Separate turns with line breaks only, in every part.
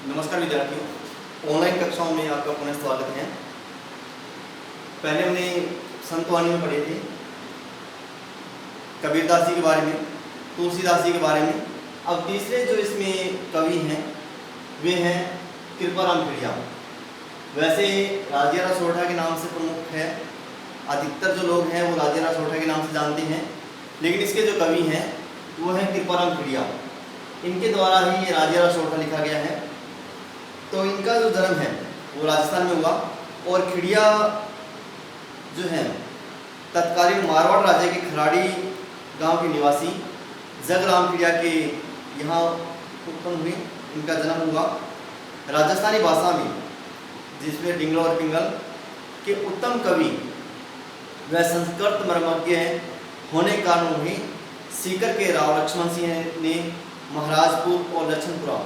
नमस्कार विद्यार्थियों, ऑनलाइन कक्षाओं में आपका पुनः स्वागत है। पहले हमने संतवाणी में पढ़े थे कबीरदास जी के बारे में, तुलसीदास जी के बारे में। अब तीसरे जो इसमें कवि हैं वे हैं कृपाराम खिड़िया। वैसे राजेरा सोरठा के नाम से प्रमुख है, अधिकतर जो लोग हैं वो राजेरा सोरठा के नाम से जानते हैं, लेकिन इसके जो कवि हैं वो हैं कृपाराम खिड़िया। इनके द्वारा ही ये राजेरा सोरठा लिखा गया है। तो इनका जो जन्म है वो राजस्थान में हुआ और खिड़िया जो है तत्कालीन मारवाड़ राज्य के खराड़ी गांव के निवासी जगराम खिड़िया के यहाँ उत्पन्न हुए। इनका जन्म हुआ राजस्थानी भाषा में, जिसमें डिंगल और पिंगल के उत्तम कवि व संस्कृत मर्मज्ञ होने के कारण उन्हें सीकर के राव लक्ष्मण सिंह ने महाराजपुर और लक्ष्मणपुरा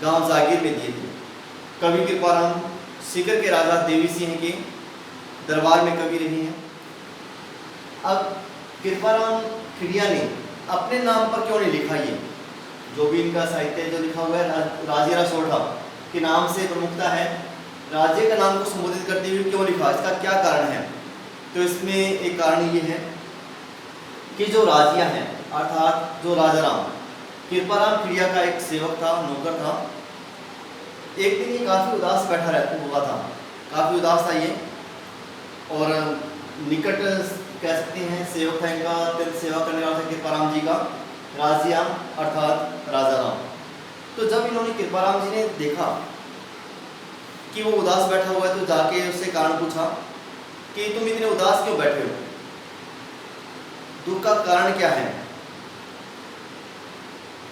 गांव जागीर में दिए थे। कवि कृपाराम सीकर के राजा देवी सिंह के दरबार में कवि रहे हैं। अब कृपाराम खिड़िया ने अपने नाम पर क्यों नहीं लिखा? ये जो भी इनका साहित्य जो लिखा हुआ है राजेरा सोरठा के नाम से प्रमुखता है, राज्य का नाम को संबोधित करते हुए क्यों लिखा, इसका क्या कारण है? तो इसमें एक कारण ये है कि जो राजिया हैं अर्थात जो राजाराम कृपाराम खिड़िया का एक सेवक था, नौकर था। एक दिन ये काफ़ी उदास बैठा हुआ था, काफ़ी उदास था ये, और निकट कह सकते हैं सेवक था इनका, अत्यंत सेवा करने वाला था कृपाराम जी का, राजिया अर्थात राजाराम। तो जब इन्होंने कृपाराम जी ने देखा कि वो उदास बैठा हुआ है तो जाके उससे कारण पूछा कि तुम इतने उदास क्यों बैठे हो, दुख का कारण क्या है?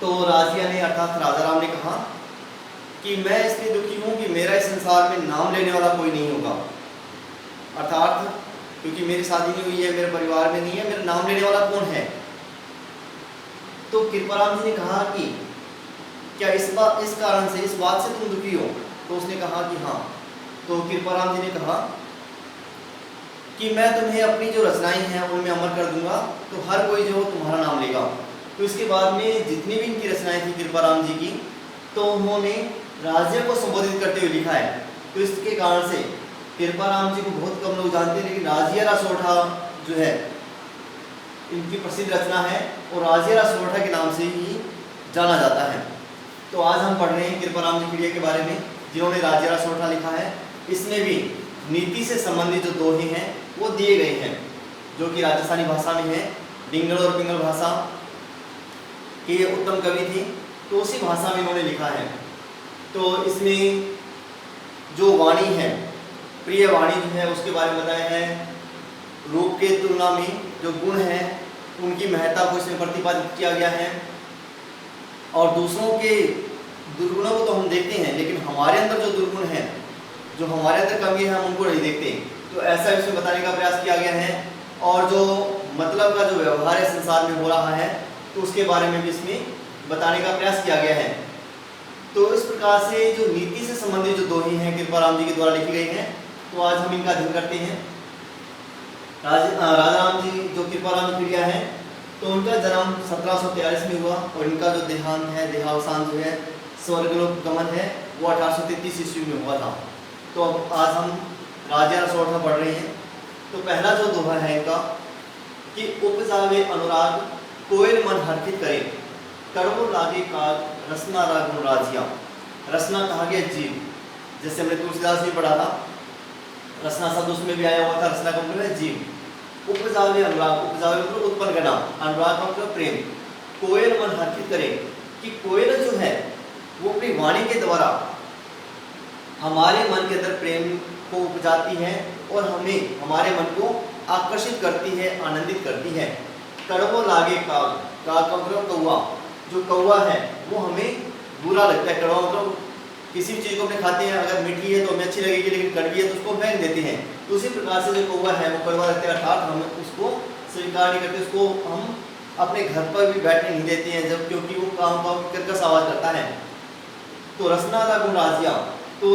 तो राजिया ने अर्थात राजाराम ने कहा कि मैं इसलिए दुखी हूँ कि मेरा इस संसार में नाम लेने वाला कोई नहीं होगा, अर्थात क्योंकि मेरी शादी नहीं हुई है, मेरे परिवार में नहीं है, मेरा नाम लेने वाला कौन है? तो कृपाराम जी ने कहा कि क्या इस कारण से, इस बात से तुम दुखी हो? तो उसने कहा कि हाँ। तो कृपाराम जी ने कहा कि मैं तुम्हें अपनी जो रचनाएं हैं उनमें अमर कर दूंगा, तो हर कोई जो तुम्हारा नाम लेगा। तो इसके बाद में जितनी भी इनकी रचनाएं थी कृपाराम जी की, तो उन्होंने राज्य को संबोधित करते हुए लिखा है। तो इसके कारण से कृपाराम जी को बहुत कम लोग जानते हैं, लेकिन राजेरा सोरठा जो है इनकी प्रसिद्ध रचना है और राजेरा सोरठा के नाम से ही जाना जाता है। तो आज हम पढ़ रहे हैं कृपाराम जी खिड़िया के बारे में, जिन्होंने राजेरा सोरठा लिखा है। इसमें भी नीति से संबंधित जो दोहे हैं वो दिए गए हैं, जो कि राजस्थानी भाषा में है। डिंगल और पिंगल भाषा के उत्तम कवि थे, तो उसी भाषा में इन्होंने लिखा है। तो इसमें जो वाणी है, प्रिय वाणी जो है उसके बारे में बताया है। रूप के तुलना में जो गुण हैं उनकी महत्ता को इसमें प्रतिपादित किया गया है। और दूसरों के दुर्गुणों को तो हम देखते हैं, लेकिन हमारे अंदर जो दुर्गुण हैं, जो हमारे अंदर कमी है, हम उनको नहीं देखते। तो ऐसा इसमें बताने का प्रयास किया गया है। और जो मतलब का जो व्यवहार है संसार में हो रहा है, तो उसके बारे में भी इसमें बताने का प्रयास किया गया है। तो इस प्रकार से जो नीति से संबंधित जो दोहे हैं कृपाराम जी के द्वारा लिखी गई हैं, तो आज हम इनका अध्ययन करते हैं। राजाराम जी जो कृपाराम खिड़िया हैं, तो उनका जन्म 1743 में हुआ और इनका जो देहांत है, देहावसान जो है, स्वर्गलोक गमन है, वो 1833 ईस्वी में हुआ था। तो अब आज हम राजेरा सोरठा पढ़ रहे हैं। तो पहला जो दोहा है इनका कि उपजावे अनुराग कोयल मन हर्षित करे, कड़वो लागे काग रसना रागुण राजिया। रसना कहा गया जीव, जैसे हमने तुलसीदास जी पढ़ा था, रसना शब्द उसमें भी आया हुआ था। रसना का मतलब है जीव। उपजावे अनुराग, उपजावे मतलब उत्पन्न करना, अनुराग का मतलब प्रेम। कोयल मन हर्षित करे कि कोयल जो है वो अपनी वाणी के द्वारा हमारे मन के अंदर प्रेम को उपजाती है और हमें, हमारे मन को आकर्षित करती है, आनंदित करती है। कड़वो लागे काग, काग का मतलब कौवा, जो कौवा है वो हमें बुरा लगता है। कड़वा मतलब किसी भी चीज़ को अपने खाते हैं, अगर मीठी है तो हमें अच्छी लगेगी, लेकिन कड़वी है तो उसको फेंक देते हैं। तो उसी प्रकार से जो कौवा है वो कड़वा लगता है, अर्थात हम उसको स्वीकार नहीं करते, उसको हम अपने घर पर भी बैठने नहीं देते हैं, जब क्योंकि वो काम का कर्कश आवाज करता है। तो रसना रागुण राजिया, तो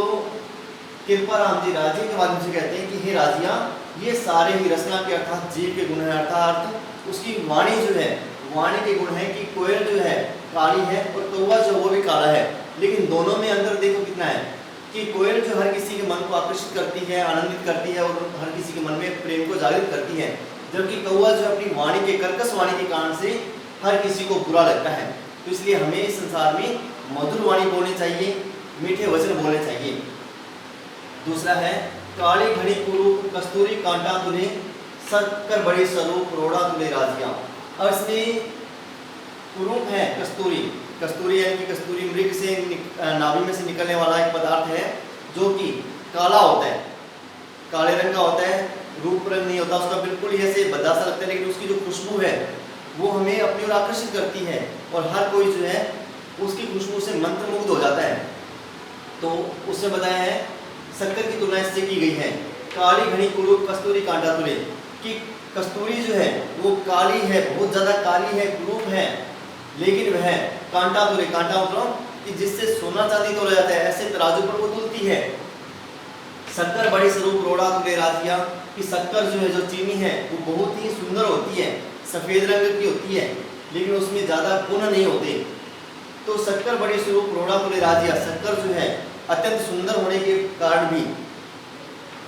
कृपाराम जी राजिया के माध्यम से कहते हैं कि हे राजिया, ये सारे ही रसना के अर्थात जीव के गुण है, अर्थात उसकी वाणी जो है, वाणी के गुण है कि कोयल जो है काली है और कौवा जो वो भी काला है, लेकिन लेकिन दोनों में अंतर देखो कितना है कि कोयल जो हर किसी के मन को आकर्षित करती है, आनंदित करती है और हर किसी के मन में प्रेम को जागृत करती है, जबकि कौवा जो अपनी वाणी के कर्कश वाणी के कारण से हर किसी को बुरा लगता है। तो इसलिए हमें इस संसार में मधुर वाणी बोलनी चाहिए, मीठे वचन बोलने चाहिए। दूसरा है काली घड़ी कुरूप कस्तूरी कांटा तुले शक्कर बड़ी स्वरूप रोड़ा तुले राजिया। और इसमें कुरूप है कस्तूरी, कस्तूरी यानी कि कस्तूरी मृग से नाभि में से निकलने वाला एक पदार्थ है जो कि काला होता है, काले रंग का होता है, रूप रंग नहीं होता उसका, बिल्कुल ही ऐसे भद्दा सा लगता है, लेकिन उसकी जो खुशबू है वो हमें अपनी ओर आकर्षित करती है और हर कोई जो है उसकी खुशबू से मंत्रमुग्ध हो जाता है। तो उससे बताया है शक्कर की तुलना इससे की गई है। काली घड़ी कुरूप कस्तूरी कांटा तुले, कि कस्तूरी जो है वो काली है, बहुत ज़्यादा काली है, कुरूप है, लेकिन वह कांटा तुले, कांटा मतलब कि जिससे सोना चांदी तोला जाता है, ऐसे तराजू पर वो तुलती है। शक्कर बड़ी स्वरूप रोड़ा तुले राजिया, कि शक्कर जो है, जो चीनी है वो बहुत ही सुंदर होती है, सफ़ेद रंग की होती है, लेकिन उसमें ज़्यादा गुण नहीं होते। तो शक्कर बड़ी स्वरूप रोड़ा तुले राजिया, शक्कर जो है अत्यंत सुंदर होने के कारण भी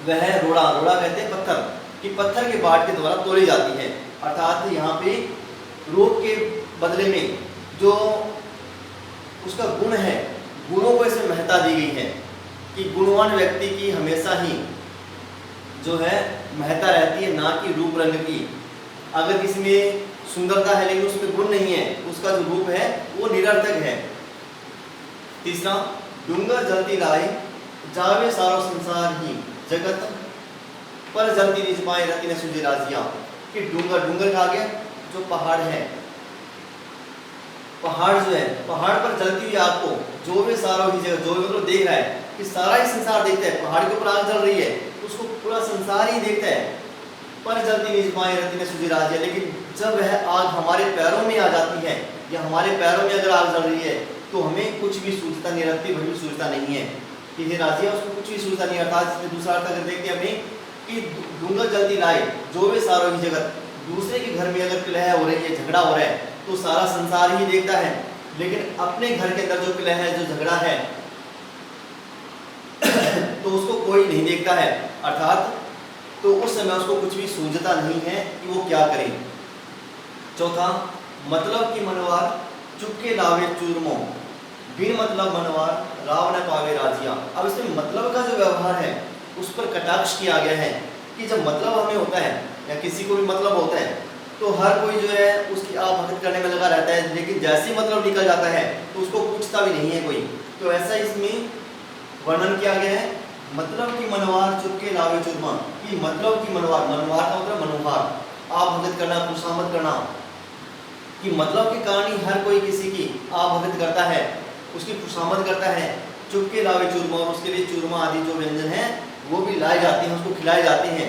वह रोड़ा, रोड़ा कहते हैं पत्थर, कि पत्थर के बाट के द्वारा तोली जाती है। अर्थात यहाँ पे रूप के बदले में जो उसका गुण है, गुणों को ऐसे महत्ता दी गई है कि गुणवान व्यक्ति की हमेशा ही जो है महत्ता रहती है, ना कि रूप रंग की। अगर किसी में सुंदरता है लेकिन उसमें गुण नहीं है, उसका जो रूप है वो निरर्थक है। तीसरा डूंगर जलती लाई जावे सारो संसार ही जगत पर जलती निज पाए रति न सुझे राजिया, कि डूंगर, डूंगर का आगे जो पहाड़ है, पहाड़ जो है, पहाड़ पर जलती हुई आग को जो भी सारा ही जगह, जो भी मतलब देख रहा है कि सारा ही संसार देखता है, पहाड़ के ऊपर आग जल रही है उसको पूरा संसार ही देखता है। पर जलती निज पाए रति न सुझे राजिया, लेकिन जब वह आग हमारे पैरों में आ जाती है या हमारे पैरों में अगर आग जल रही है तो हमें कुछ भी सूझता नहीं, रत्ती भर भी सूझता नहीं है कि ये राजिया, उसको कुछ भी सूझता नहीं। अर्थात इसमें दूसरा अर्थ अगर देखते हैं हमें कि डूंगर जलती लाई जो भी सारो ही जगत, दूसरे के घर में अगर कलह हो रही है, झगड़ा हो रहा है तो सारा संसार ही देखता है, लेकिन अपने घर के अंदर जो कलह है, जो झगड़ा है तो उसको कोई नहीं देखता है। अर्थात तो उस समय उसको कुछ भी सूझता नहीं है कि वो क्या करे। चौथा मतलब की मनवार चुपके लावे चूरमो, बिन मतलब मनवार राव न पावे राजिया। अब इसमें मतलब का जो व्यवहार है उस पर कटाक्ष किया गया है कि जब मतलब हमें होता है या किसी को भी मतलब होता है तो हर कोई जो है उसकी भगत करने में लगा रहता है, लेकिन जैसे ही मतलब निकल जाता है तो उसको पूछता भी नहीं है कोई। तो ऐसा इसमें वर्णन किया गया है। मतलब की मनवार चुपके लावे चूरमा, कि मतलब की मनवार, मनवार का मतलब मनोहार, भगत करना, खुशामद करना, कि मतलब के कारण ही हर कोई किसी की भगत करता है, उसकी खुशामद करता है। चुपके लावे चूरमा, और उसके लिए चूरमा आदि जो व्यंजन है वो भी लाए जाते हैं, उसको खिलाए जाते हैं।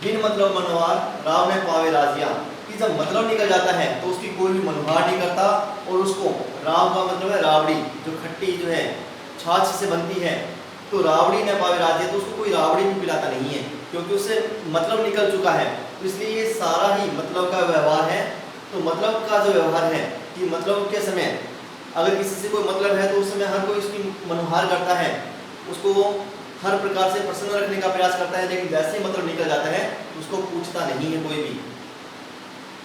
बिन मतलब मनोहार राव ने पावे राजिया, कि जब मतलब निकल जाता है तो उसकी कोई भी मनोहार नहीं करता, और उसको राव का मतलब है रावड़ी, जो खट्टी जो है छाछ से बनती है, तो रावड़ी न पावे राजिया, तो उसको कोई रावड़ी भी पिलाता नहीं है क्योंकि उससे मतलब निकल चुका है। तो इसलिए ये सारा ही मतलब का व्यवहार है। तो मतलब का जो व्यवहार है कि मतलब के समय अगर किसी से कोई मतलब है तो उस समय हर कोई उसकी मनोहार करता है, उसको हर प्रकार से प्रसन्न रखने का प्रयास करता है, लेकिन जैसे ही मतलब निकल जाता है उसको पूछता नहीं है कोई भी।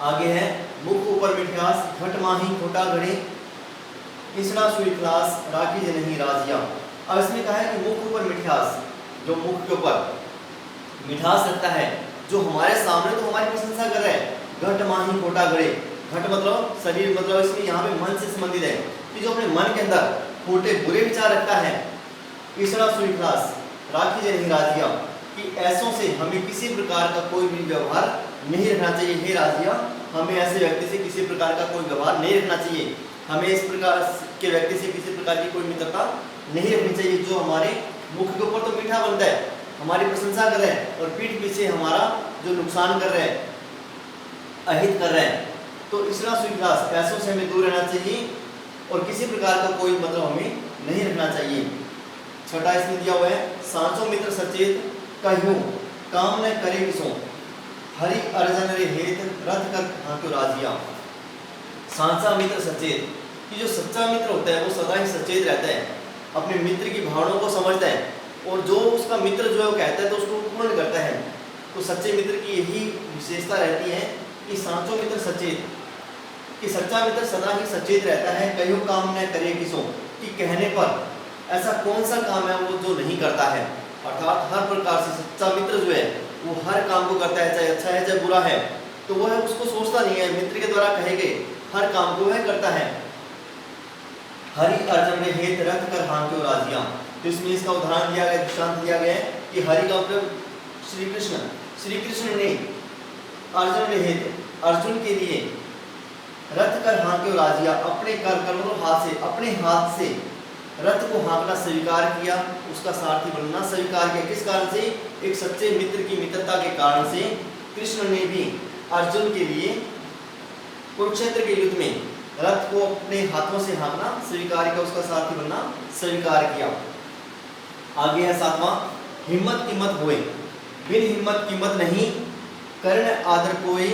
आगे है मुख ऊपर मिठास घट माही खोटा घड़े इसना सुई क्लास राखी जे नहीं राजिया। अब इसमें कहा है कि मुख ऊपर मिठास, जो मुख के ऊपर मिठास रखता है, जो हमारे सामने तो हमारी प्रशंसा कर रहा है। घट माही खोटा घड़े, घट मतलब शरीर, मतलब इसमें यहाँ पे मन से संबंधित है कि जो अपने मन के अंदर खोटे बुरे विचार रखता है। इसना सुई क्लास राखी जे नहीं राजिया, कि ऐसों से हमें किसी प्रकार का कोई भी व्यवहार नहीं रखना चाहिए। हे राजिया, हमें ऐसे व्यक्ति से किसी प्रकार का कोई व्यवहार नहीं रखना चाहिए, हमें इस प्रकार के व्यक्ति से किसी प्रकार की कोई मित्रता नहीं रखनी चाहिए जो हमारे मुख के ऊपर तो मीठा बनता है, हमारी प्रशंसा कर रहे हैं और पीठ पीछे हमारा जो नुकसान कर रहे हैं, अहित कर रहे हैं। तो इसना स्वीकास, ऐसों से हमें दूर रहना चाहिए और किसी प्रकार का कोई मतलब हमें नहीं रखना चाहिए। छठा इसमें दिया हुआ है सांचो मित्र सचेत कहूँ काम न करे किसो हरि अर्जन रे हेत रथ कर हाँक्यो राजिया। सांचा मित्र सचेत, कि जो सच्चा मित्र होता है वो सदा ही सचेत रहता है, अपने मित्र की भावनाओं को समझता है और जो उसका मित्र जो है वो कहता है तो उसको पूर्ण करता है। तो सच्चे मित्र की यही विशेषता रहती है कि सांचो मित्र सचेत, कि सच्चा मित्र सदा ही सचेत रहता है। कईयों काम न करे किसो, कि कहने पर ऐसा कौन सा काम है वो जो नहीं करता है। अर्थात हर प्रकार से सच्चा मित्र जो है वो हर काम को करता है, चाहे अच्छा है चाहे बुरा है, तो वो है उसको सोचता नहीं है, मित्र के द्वारा कहे गए हर काम को वह करता है। हरि अर्जुन में हेत रथ कर हांक्यो राजिया, तो इसमें इसका उदाहरण दिया गया, दृष्टांत दिया गया है कि हरि का मतलब श्री कृष्ण ने अर्जुन में हेत, अर्जुन के लिए रथ कर हांक्यो राजिया, अपने कर करोड़ों हाथ से, अपने हाथ से रथ को हाँकना स्वीकार किया, उसका सारथी बनना स्वीकार किया। किस कारण से? एक सच्चे मित्र की मित्रता के कारण से कृष्ण ने भी अर्जुन के लिए कुरुक्षेत्र के युद्ध में रथ को अपने हाथों से हाँकना स्वीकार किया, उसका सारथी बनना स्वीकार किया। आगे है 7वां, हिम्मत कीमत होए, बिन हिम्मत कीमत नहीं, कर्ण आदर कोई,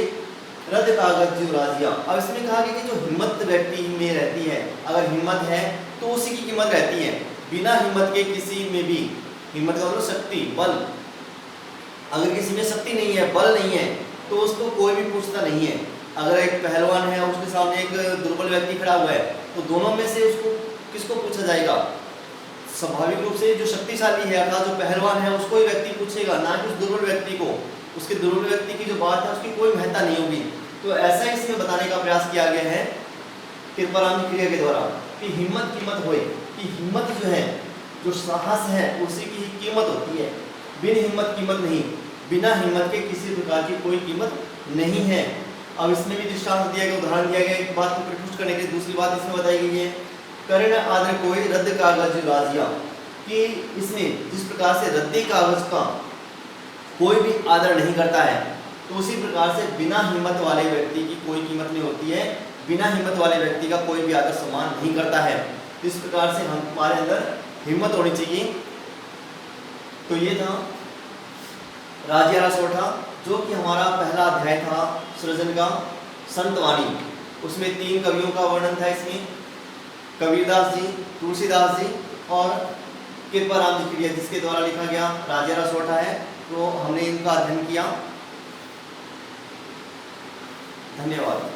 रद कागज जीव राजिया। अब इसमें कहा गया कि जो हिम्मत व्यक्ति में रहती है, अगर हिम्मत है तो उसी की कीमत रहती है। बिना हिम्मत के किसी में भी, हिम्मत का मतलब शक्ति, बल, अगर किसी में शक्ति नहीं है, बल नहीं है, तो उसको कोई भी पूछता नहीं है। अगर एक पहलवान है उसके सामने एक दुर्बल व्यक्ति खड़ा हुआ है, तो दोनों में से उसको किसको पूछा जाएगा? स्वाभाविक रूप से जो शक्तिशाली है अर्थात जो पहलवान है उसको ही व्यक्ति पूछेगा, ना कि उस दुर्बल व्यक्ति को। उसके दुर्बल व्यक्ति की जो बात है उसकी कोई महत्ता नहीं होगी। तो ऐसा इसमें बताने का प्रयास किया गया है कृपाराम की क्रिया के द्वारा कि हिम्मत कीमत होए, कि हिम्मत जो है, जो साहस है, उसी की ही कीमत होती है। बिन हिम्मत कीमत नहीं, बिना हिम्मत के किसी प्रकार की कोई कीमत नहीं है। अब इसमें भी दृष्टांत दिया गया, उदाहरण दिया गया, एक बात को प्रस्तुत करने के लिए दूसरी बात इसमें बताई गई है, कर्ण आदर कोई रद्द कागज राजिया, कि इसमें जिस प्रकार से रद्दी कागज का कोई भी आदर नहीं करता है, तो उसी प्रकार से बिना हिम्मत वाले व्यक्ति की कोई कीमत नहीं होती है, बिना हिम्मत वाले व्यक्ति का कोई भी आदर सम्मान नहीं करता है। इस प्रकार से हमारे अंदर हिम्मत होनी चाहिए। तो ये था राजिया रसोठा, जो कि हमारा पहला अध्याय था सृजन का, संतवाणी। उसमें 3 कवियों का वर्णन था। इसमें कबीरदास जी, तुलसीदास जी और कृपाराम जी क्रिया, जिसके द्वारा लिखा गया राजिया रसोठा है। तो हमने इनका अध्ययन किया। धन्यवाद।